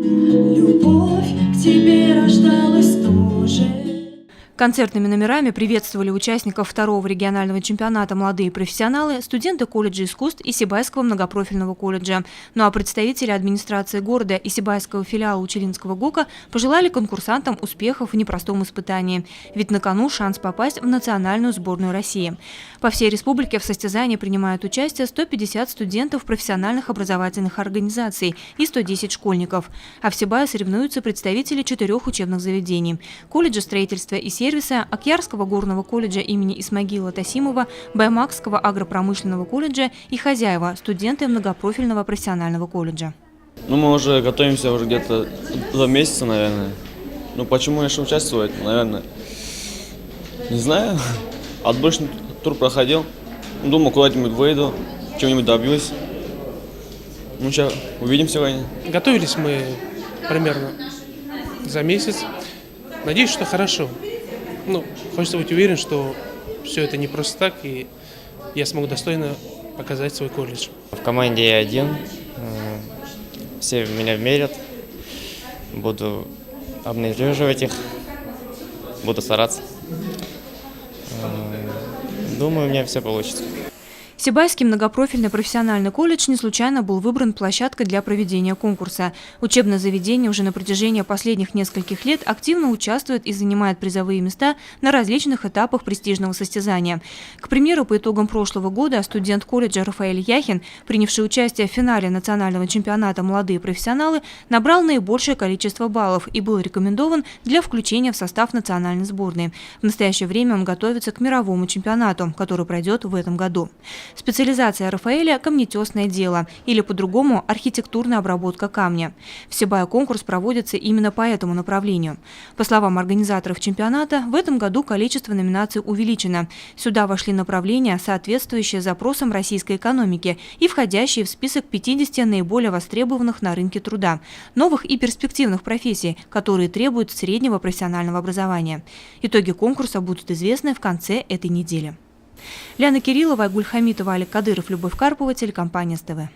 Любовь к тебе рождалась тоже. Концертными номерами приветствовали участников второго регионального чемпионата «Молодые профессионалы», студенты колледжа искусств Исибайского многопрофильного колледжа. Ну а представители администрации города Исибайского филиала Учелинского ГУКа пожелали конкурсантам успехов в непростом испытании. Ведь на кону шанс попасть в национальную сборную России. По всей республике в состязании принимают участие 150 студентов профессиональных образовательных организаций и 110 школьников. А в Сибае соревнуются представители 4 учебных заведений – колледжа строительства и сервиса, Акьярского горного колледжа имени Исмагила Тасимова, Баймакского агропромышленного колледжа и хозяева, студенты многопрофильного профессионального колледжа. Мы уже готовимся уже где-то 2 месяца, наверное. Почему я решил участвовать? Наверное, не знаю. Отборочный тур проходил. Думал, куда-нибудь выйду, чего-нибудь добьюсь. Сейчас увидим сегодня. Готовились мы примерно за месяц. Надеюсь, что хорошо. Хочется быть уверен, что все это не просто так, и я смогу достойно показать свой колледж. В команде я один, все меня мерят, буду обнадеживать их, буду стараться. Думаю, у меня все получится. Сибайский многопрофильный профессиональный колледж не случайно был выбран площадкой для проведения конкурса. Учебное заведение уже на протяжении последних нескольких лет активно участвует и занимает призовые места на различных этапах престижного состязания. К примеру, по итогам прошлого года студент колледжа Рафаэль Яхин, принявший участие в финале национального чемпионата «Молодые профессионалы», набрал наибольшее количество баллов и был рекомендован для включения в состав национальной сборной. В настоящее время он готовится к мировому чемпионату, который пройдет в этом году. Специализация Рафаэля – камнетесное дело, или по-другому – архитектурная обработка камня. В Сибае конкурс проводится именно по этому направлению. По словам организаторов чемпионата, в этом году количество номинаций увеличено. Сюда вошли направления, соответствующие запросам российской экономики и входящие в список 50 наиболее востребованных на рынке труда, новых и перспективных профессий, которые требуют среднего профессионального образования. Итоги конкурса будут известны в конце этой недели. Ляна Кириллова, Айгуль Хамитова, Олег Кадыров, Любовь Карпова, телекомпания СТВ.